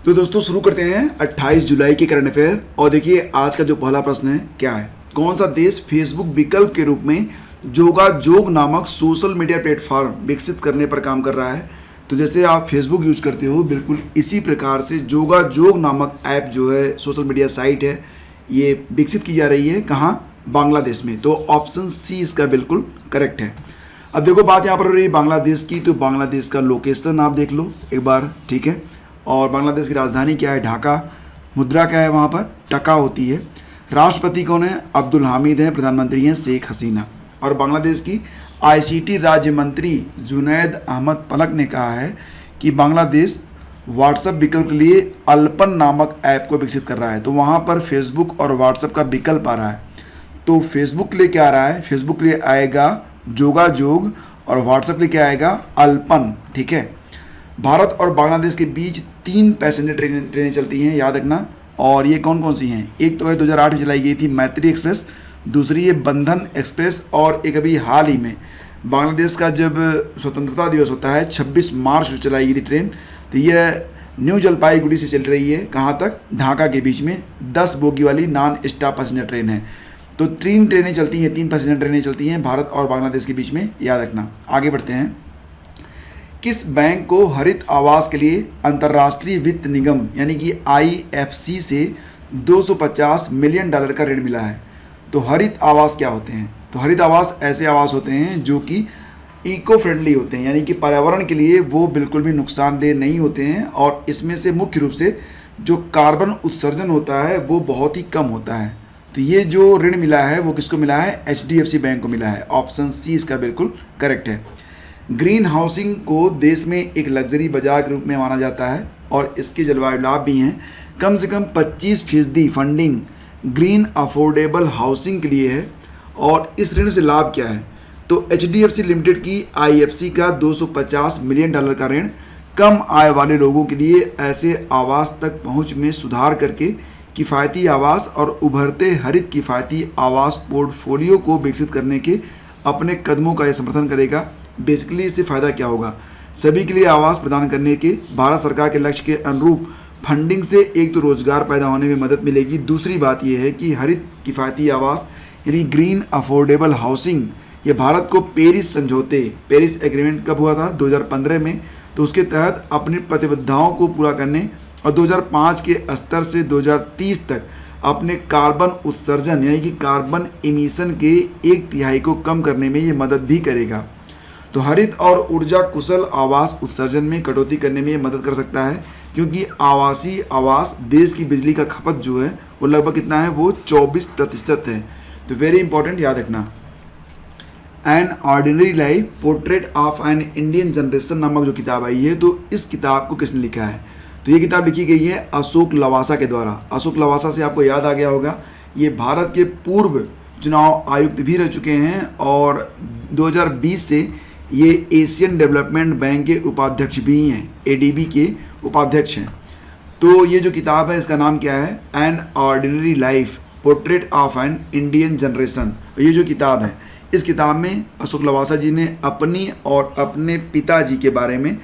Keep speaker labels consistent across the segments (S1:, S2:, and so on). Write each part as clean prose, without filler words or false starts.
S1: तो दोस्तों शुरू करते हैं 28 जुलाई के करंट अफेयर। और देखिए आज का जो पहला प्रश्न है क्या है, कौन सा देश फेसबुक विकल्प के रूप में जोगाजोग नामक सोशल मीडिया प्लेटफॉर्म विकसित करने पर काम कर रहा है। तो जैसे आप फेसबुक यूज करते हो बिल्कुल इसी प्रकार से जोगाजोग नामक ऐप जो है सोशल मीडिया साइट है, ये विकसित की जा रही है। कहाँ? बांग्लादेश में। तो ऑप्शन सी इसका बिल्कुल करेक्ट है। अब देखो बात यहाँ पर हो रही है बांग्लादेश की, तो बांग्लादेश का लोकेशन आप देख लो एक बार, ठीक है। और बांग्लादेश की राजधानी क्या है? ढाका। मुद्रा क्या है वहाँ पर? टका होती है। राष्ट्रपति कौन है? अब्दुल हामिद हैं। प्रधानमंत्री हैं शेख हसीना। और बांग्लादेश की आईसीटी राज्य मंत्री जुनैद अहमद पलक ने कहा है कि बांग्लादेश व्हाट्सएप विकल्प के लिए अल्पन नामक ऐप को विकसित कर रहा है। तो वहाँ पर फेसबुक और व्हाट्सएप का विकल्प आ रहा है। तो फेसबुक के लिए क्या आ रहा है? फेसबुक के लिए आएगा जोगाजोग और व्हाट्सएप के लिए क्या आएगा? अल्पन, ठीक है। भारत और बांग्लादेश के बीच 3 पैसेंजर ट्रेनें चलती हैं, याद रखना। और ये कौन कौन सी हैं? एक तो है 2008 में चलाई गई थी मैत्री एक्सप्रेस, दूसरी है बंधन एक्सप्रेस, और एक अभी हाल ही में बांग्लादेश का जब स्वतंत्रता दिवस होता है 26 मार्च को चलाई गई थी ट्रेन। तो यह न्यू जलपाईगुड़ी से चल रही है, कहाँ तक? ढाका के बीच में। 10 बोगी वाली नॉन स्टॉप पैसेंजर ट्रेन है। तो 3 ट्रेनें चलती हैं, 3 पैसेंजर ट्रेनें चलती हैं भारत और बांग्लादेश के बीच में, याद रखना। आगे बढ़ते हैं। किस बैंक को हरित आवास के लिए अंतर्राष्ट्रीय वित्त निगम यानी कि आईएफसी से $250 मिलियन का ऋण मिला है? तो हरित आवास क्या होते हैं? तो हरित आवास ऐसे आवास होते हैं जो कि इको फ्रेंडली होते हैं, यानी कि पर्यावरण के लिए वो बिल्कुल भी नुकसानदेह नहीं होते हैं। और इसमें से मुख्य रूप से जो कार्बन उत्सर्जन होता है वो बहुत ही कम होता है। तो ये जो ऋण मिला है वो किसको मिला है? HDFC बैंक को मिला है। ऑप्शन सी इसका बिल्कुल करेक्ट है। ग्रीन हाउसिंग को देश में एक लग्जरी बाजार के रूप में माना जाता है और इसके जलवायु लाभ भी हैं। कम से कम 25% फंडिंग ग्रीन अफोर्डेबल हाउसिंग के लिए है। और इस ऋण से लाभ क्या है? तो HDFC लिमिटेड की IFC का $250 मिलियन का ऋण कम आय वाले लोगों के लिए ऐसे आवास तक पहुंच में सुधार करके किफ़ायती आवास और उभरते हरित किफ़ायती आवास पोर्टफोलियो को विकसित करने के अपने कदमों का यह समर्थन करेगा। बेसिकली इससे फ़ायदा क्या होगा? सभी के लिए आवास प्रदान करने के भारत सरकार के लक्ष्य के अनुरूप फंडिंग से एक तो रोजगार पैदा होने में मदद मिलेगी। दूसरी बात यह है कि हरित किफ़ायती आवास यानी ग्रीन अफोर्डेबल हाउसिंग, ये भारत को पेरिस एग्रीमेंट कब हुआ था? 2015 में। तो उसके तहत अपनी प्रतिबद्धताओं को पूरा करने और 2005 के स्तर से 2030 तक अपने कार्बन उत्सर्जन यानी कि कार्बन इमिशन के 1/3 को कम करने में ये मदद भी करेगा। तो हरित और ऊर्जा कुशल आवास उत्सर्जन में कटौती करने में ये मदद कर सकता है, क्योंकि आवासीय आवास देश की बिजली का खपत जो है वो लगभग कितना है? वो 24% है। तो वेरी इंपॉर्टेंट, याद रखना। An ordinary life portrait of an Indian generation नामक जो किताब आई है, तो इस किताब को किसने लिखा है? तो ये किताब लिखी गई है अशोक लवासा के द्वारा। अशोक लवासा से आपको याद आ गया होगा, ये भारत के पूर्व चुनाव आयुक्त भी रह चुके हैं और 2020 से ये एशियन डेवलपमेंट बैंक के उपाध्यक्ष भी हैं, ADB के उपाध्यक्ष हैं। तो ये जो किताब है इसका नाम क्या है? An ordinary life portrait of an Indian generation. ये जो किताब है, इस किताब में अशोक लवासा जी ने अपनी और अपने पिताजी के बारे में,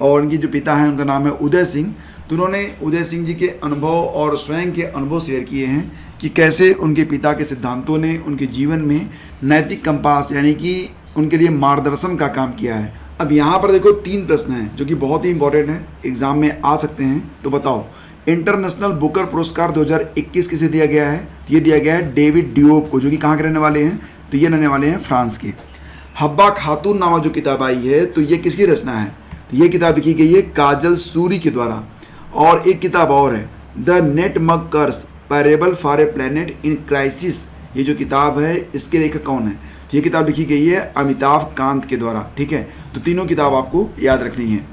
S1: और उनके जो पिता हैं उनका नाम है उदय सिंह, तो उन्होंने उदय सिंह जी के अनुभव और स्वयं के अनुभव शेयर किए हैं कि कैसे उनके पिता के सिद्धांतों ने उनके जीवन में नैतिक कंपास यानी कि उनके लिए मार्गदर्शन का काम किया है। अब यहाँ पर देखो 3 प्रश्न हैं जो कि बहुत ही इंपॉर्टेंट हैं, एग्जाम में आ सकते हैं। तो बताओ, इंटरनेशनल बुकर पुरस्कार 2021 किसे दिया गया है? ये दिया गया है डेविड डियोप को, जो कि कहाँ के रहने वाले हैं? तो ये रहने वाले हैं फ्रांस के। हब्बा खातून नामक जो किताब आई है, तो ये किसकी रचना है? तो ये किताब लिखी गई है काजल सूरी के द्वारा। और एक किताब और है the nutmeg's curse parable for a planet in crisis. ये जो किताब है इसके लेखक कौन है? ये किताब लिखी गई है अमिताभ कांत के द्वारा, ठीक है। तो तीनों किताब आपको याद रखनी है।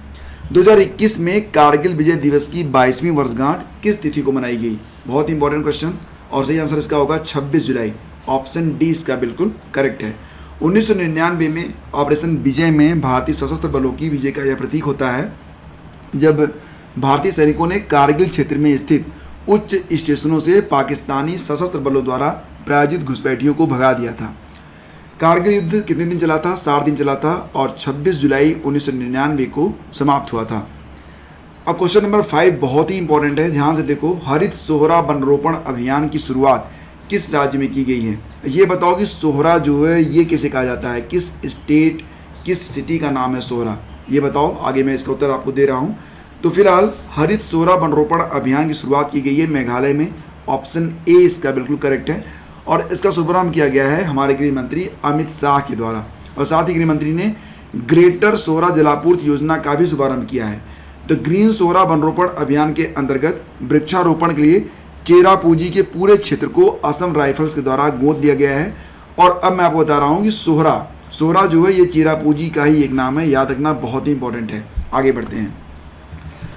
S1: 2021 में कारगिल विजय दिवस की 22वीं वर्षगांठ किस तिथि को मनाई गई? बहुत इंपॉर्टेंट क्वेश्चन, और सही आंसर इसका होगा 26 जुलाई। ऑप्शन डी इसका बिल्कुल करेक्ट है। 1999 में ऑपरेशन विजय में भारतीय सशस्त्र बलों की विजय का यह प्रतीक होता है, जब भारतीय सैनिकों ने कारगिल क्षेत्र में स्थित उच्च स्टेशनों से पाकिस्तानी सशस्त्र बलों द्वारा प्रायोजित घुसपैठियों को भगा दिया था। कारगिल युद्ध कितने दिन चला था? 7 दिन चला था और 26 जुलाई 1999 को समाप्त हुआ था। अब क्वेश्चन नंबर 5 बहुत ही इंपॉर्टेंट है, ध्यान से देखो। हरित सोहरा वनरोपण अभियान की शुरुआत किस राज्य में की गई है? ये बताओ कि सोहरा जो है ये किसे कहा जाता है, किस स्टेट, किस सिटी का नाम है सोहरा, ये बताओ। आगे मैं इसका उत्तर आपको दे रहा हूँ। तो फिलहाल हरित सोहरा वनरोपण अभियान की शुरुआत की गई है मेघालय में। ऑप्शन ए इसका बिल्कुल करेक्ट है। और इसका शुभारंभ किया गया है हमारे गृह मंत्री अमित शाह के द्वारा। और साथ ही गृह मंत्री ने ग्रेटर सोहरा जलापूर्ति योजना का भी शुभारंभ किया है। तो ग्रीन सोहरा वनरोपण अभियान के अंतर्गत वृक्षारोपण के लिए चेरापूंजी के पूरे क्षेत्र को असम राइफल्स के द्वारा गोद दिया गया है। और अब मैं आपको बता रहा हूँ कि सोहरा जो है ये चेरापूंजी का ही एक नाम है, याद रखना, बहुत ही इंपॉर्टेंट है। आगे बढ़ते हैं।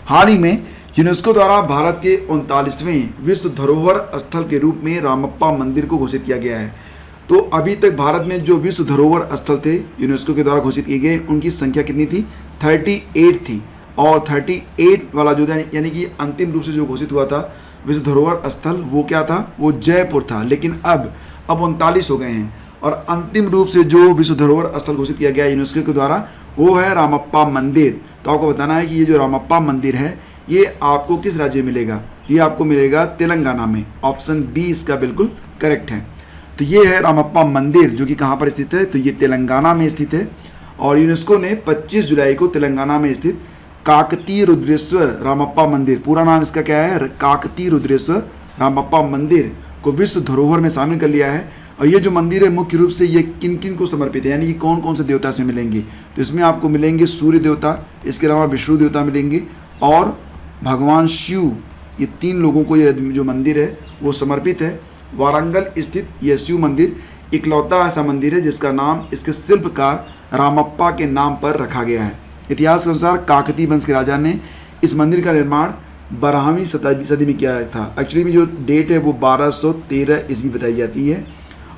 S1: हाल ही में यूनेस्को द्वारा भारत के 39वें विश्व धरोहर स्थल के रूप में रामप्पा मंदिर को घोषित किया गया है। तो अभी तक भारत में जो विश्व धरोहर स्थल थे यूनेस्को के द्वारा घोषित किए गए, उनकी संख्या कितनी थी? 38 थी। और 38 वाला जो था, यानी कि अंतिम रूप से जो घोषित हुआ था विश्व धरोहर स्थल, वो क्या था? वो जयपुर था। लेकिन अब 39 हो गए हैं। और अंतिम रूप से जो विश्व धरोहर स्थल घोषित किया गया यूनेस्को के द्वारा, वो है रामप्पा मंदिर। तो आपको बताना है कि ये जो रामप्पा मंदिर है ये आपको किस राज्य में मिलेगा? ये आपको मिलेगा तेलंगाना में। ऑप्शन बी इसका बिल्कुल करेक्ट है। तो ये है रामप्पा मंदिर, जो कि कहाँ पर स्थित है? तो ये तेलंगाना में स्थित है। और यूनेस्को ने 25 जुलाई को तेलंगाना में स्थित काकतीय रुद्रेश्वर रामप्पा मंदिर, पूरा नाम इसका क्या है? काकतीय रुद्रेश्वर रामप्पा मंदिर को विश्व धरोहर में शामिल कर लिया है। और ये जो मंदिर है मुख्य रूप से ये किन किन को समर्पित है, यानी कि कौन कौन से देवता इसमें मिलेंगे? तो इसमें आपको मिलेंगे सूर्य देवता, इसके अलावा विष्णु देवता मिलेंगे और भगवान शिव। ये 3 लोगों को ये जो मंदिर है वो समर्पित है। वारंगल स्थित यह शिव मंदिर इकलौता ऐसा मंदिर है जिसका नाम इसके शिल्पकार रामप्पा के नाम पर रखा गया है। इतिहास के अनुसार काकतीय वंश के राजा ने इस मंदिर का निर्माण 12वीं सदी में किया था। एक्चुअली में जो डेट है वो 1213 ईस्वी बताई जाती है।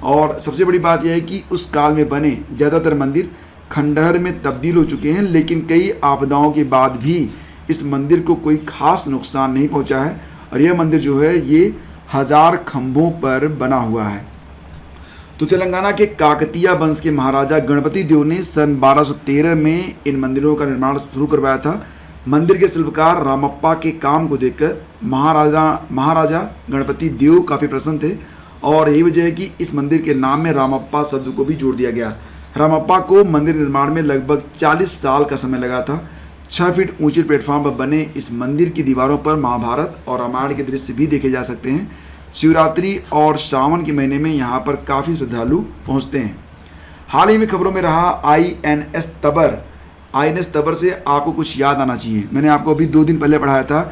S1: और सबसे बड़ी बात यह है कि उस काल में बने ज़्यादातर मंदिर खंडहर में तब्दील हो चुके हैं, लेकिन कई आपदाओं के बाद भी इस मंदिर को कोई खास नुकसान नहीं पहुंचा है। और यह मंदिर जो है ये 1000 खंभों पर बना हुआ है। तो तेलंगाना के काकतीय वंश के महाराजा गणपति देव ने सन 1213 में इन मंदिरों का निर्माण शुरू करवाया था। मंदिर के शिल्पकार रामप्पा के काम को देखकर महाराजा गणपति देव काफ़ी प्रसन्न थे। और यही वजह है कि इस मंदिर के नाम में रामप्पा शब्द को भी जोड़ दिया गया। रामप्पा को मंदिर निर्माण में लगभग 40 साल का समय लगा था। 6 फीट ऊंचे प्लेटफॉर्म पर बने इस मंदिर की दीवारों पर महाभारत और रामायण के दृश्य भी देखे जा सकते हैं। शिवरात्रि और सावन के महीने में यहाँ पर काफ़ी श्रद्धालु पहुँचते हैं। हाल ही में खबरों में रहा INS तबर। INS तबर से आपको कुछ याद आना चाहिए। मैंने आपको अभी 2 दिन पहले पढ़ाया था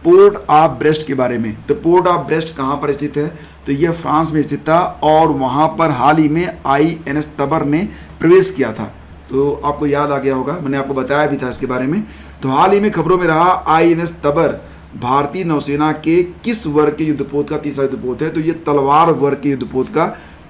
S1: पोर्ट ऑफ ब्रेस्ट के बारे में। तो पोर्ट ऑफ ब्रेस्ट कहाँ पर स्थित है? तो यह फ्रांस में स्थित था और वहाँ पर हाल ही में INS तबर ने प्रवेश किया था। तो आपको याद आ गया होगा, मैंने आपको बताया भी था इसके बारे में। तो हाल ही में खबरों में रहा INS तबर भारतीय नौसेना के किस वर्ग के युद्धपोत का तीसरा युद्धपोत है? तो ये तलवार वर्ग के युद्धपोत का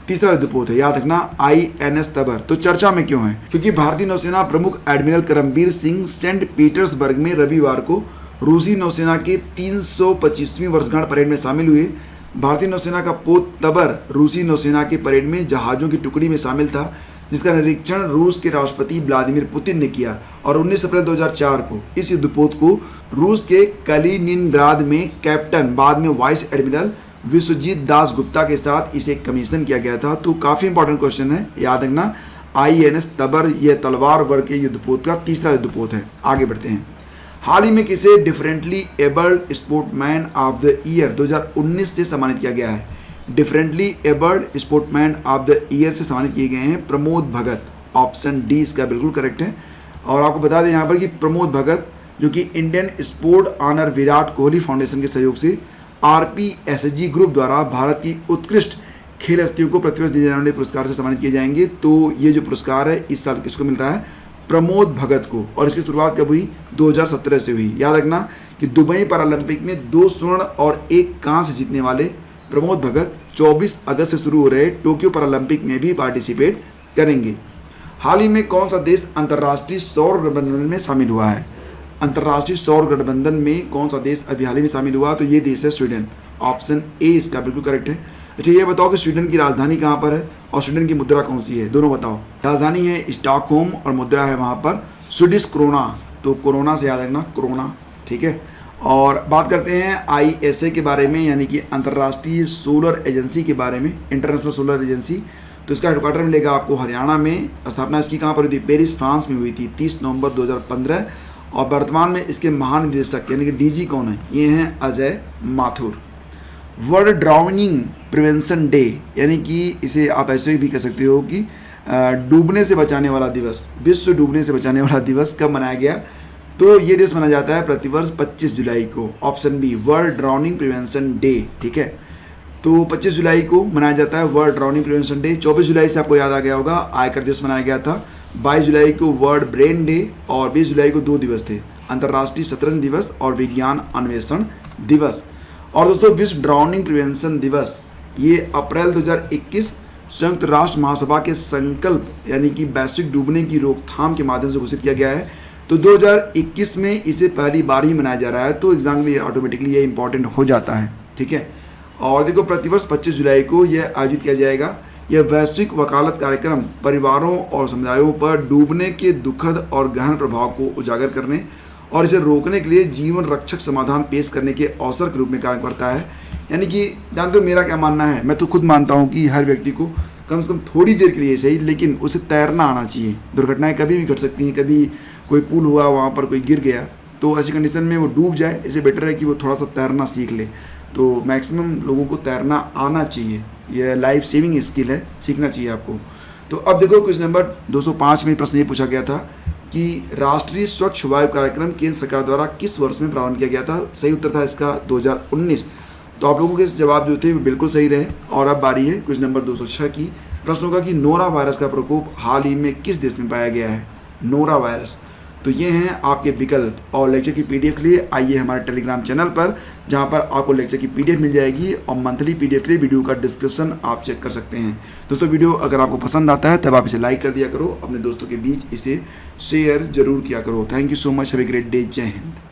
S1: तीसरा युद्धपोत है, याद रखना, INS तबर। तो चर्चा में क्यों है? क्योंकि भारतीय नौसेना प्रमुख admiral Karambir Singh Saint Petersburg में रविवार को रूसी नौसेना के 325वीं वर्षगांठ परेड में शामिल हुए। भारतीय नौसेना का पोत तबर रूसी नौसेना के परेड में जहाज़ों की टुकड़ी में शामिल था, जिसका निरीक्षण रूस के राष्ट्रपति व्लादिमीर पुतिन ने किया। और 19 अप्रैल 2004 को इस युद्धपोत को रूस के कलिनिनग्राद में कैप्टन, बाद में वाइस एडमिरल विश्वजीत दास गुप्ता के साथ इसे कमीशन किया गया था। तो काफ़ी इंपॉर्टेंट क्वेश्चन है, याद रखना। INS तबर यह तलवार वर्ग के युद्धपोत का तीसरा युद्धपोत है। आगे बढ़ते हैं। हाल ही में किसे differently abled sportsman of the year 2019 से सम्मानित किया गया है? Differently abled sportsman of the year से सम्मानित किए गए हैं प्रमोद भगत। ऑप्शन डी इसका बिल्कुल करेक्ट है। और आपको बता दें यहाँ पर कि प्रमोद भगत, जो कि Indian sport honour Virat Kohli Foundation के सहयोग से RPSG ग्रुप द्वारा भारत की उत्कृष्ट खेल हस्तियों को प्रतिवर्ष दिए जाने वाले पुरस्कार से सम्मानित किए जाएंगे। तो ये जो पुरस्कार है इस साल किसको मिल रहा है? प्रमोद भगत को। और इसकी शुरुआत कब हुई? 2017 से हुई। याद रखना कि दुबई पैरालंपिक में 2 स्वर्ण और 1 कांस्य जीतने वाले प्रमोद भगत 24 अगस्त से शुरू हो रहे टोक्यो पैरालंपिक में भी पार्टिसिपेट करेंगे। हाल ही में कौन सा देश अंतर्राष्ट्रीय सौर गठबंधन में शामिल हुआ है? अंतर्राष्ट्रीय सौर गठबंधन में कौन सा देश अभी हाल ही में शामिल हुआ? तो ये देश है स्वीडन। ऑप्शन ए इसका बिल्कुल करेक्ट है। अच्छा, ये बताओ कि स्वीडन की राजधानी कहाँ पर है और स्वीडन की मुद्रा कौन सी है? दोनों बताओ। राजधानी है स्टॉकहोम और मुद्रा है वहाँ पर स्वीडिश क्रोना। तो कोरोना से याद रखना, क्रोना। ठीक है। और बात करते हैं ISA के बारे में, यानी कि अंतर्राष्ट्रीय सोलर एजेंसी के बारे में, इंटरनेशनल सोलर एजेंसी। तो इसका हेडक्वार्टर मिलेगा आपको हरियाणा में। स्थापना इसकी कहाँ पर हुई थी? पेरिस, फ्रांस में हुई थी 30 नवंबर 2015। और वर्तमान में इसके महानिदेशक यानी कि DG कौन है? ये हैं Ajay Mathur. World drowning prevention day, यानी कि इसे आप ऐसे भी कह सकते हो कि डूबने से बचाने वाला दिवस, विश्व डूबने से बचाने वाला दिवस कब मनाया गया? तो ये दिवस मनाया जाता है प्रतिवर्ष 25 जुलाई को। Option B, world drowning prevention day, ठीक है। तो 25 जुलाई को मनाया जाता है वर्ल्ड ड्राउनिंग प्रिवेंशन डे। 24 जुलाई से आपको याद आ गया होगा, आयकर दिवस मनाया गया था। 22 जुलाई को वर्ल्ड ब्रेन डे और 20 जुलाई को 2 दिवस थे, अंतर्राष्ट्रीय शतरंज दिवस और विज्ञान अन्वेषण दिवस। और दोस्तों, विश्व ड्राउनिंग प्रिवेंशन दिवस ये अप्रैल 2021 संयुक्त राष्ट्र महासभा के संकल्प यानी कि वैश्विक डूबने की रोकथाम के माध्यम से घोषित किया गया है। तो 2021 में इसे पहली बार ही मनाया जा रहा है, तो एग्जाम के लिए ऑटोमेटिकली ये इंपॉर्टेंट हो जाता है, ठीक है। और देखो, प्रतिवर्ष 25 जुलाई को यह आयोजित किया जाएगा। यह वैश्विक वकालत कार्यक्रम परिवारों और समुदायों पर डूबने के दुखद और गहन प्रभाव को उजागर करने और इसे रोकने के लिए जीवन रक्षक समाधान पेश करने के अवसर के रूप में कार्य करता है। यानी कि जानते हो मेरा क्या मानना है, मैं तो खुद मानता हूँ कि हर व्यक्ति को कम से कम थोड़ी देर के लिए सही, लेकिन उसे तैरना आना चाहिए। दुर्घटनाएं कभी भी घट सकती हैं, कभी कोई पुल हुआ, वहाँ पर कोई गिर गया, तो ऐसी कंडीशन में वो डूब जाए, इससे बेटर है कि वो थोड़ा सा तैरना सीख ले। तो मैक्सिमम लोगों को तैरना आना चाहिए, यह लाइफ सेविंग स्किल है, सीखना चाहिए आपको। तो अब देखो, क्वेश्चन नंबर 205 में प्रश्न ये पूछा गया था कि राष्ट्रीय स्वच्छ वायु कार्यक्रम केंद्र सरकार द्वारा किस वर्ष में प्रारंभ किया गया था? सही उत्तर था इसका 2019। तो आप लोगों के जवाब जो थे वो बिल्कुल सही रहे। और अब बारी है क्वेश्चन नंबर 206 की। प्रश्न होगा कि नोरा वायरस का प्रकोप हाल ही में किस देश में पाया गया है? Nora virus. तो ये हैं आपके विकल्प। और लेक्चर की PDF के लिए आइए हमारे टेलीग्राम चैनल पर, जहाँ पर आपको लेक्चर की PDF मिल जाएगी और मंथली PDF के लिए वीडियो का डिस्क्रिप्शन आप चेक कर सकते हैं। दोस्तों, वीडियो अगर आपको पसंद आता है तब आप इसे लाइक कर दिया करो, अपने दोस्तों के बीच इसे शेयर जरूर किया करो। Thank you so much, have a great day, जय हिंद।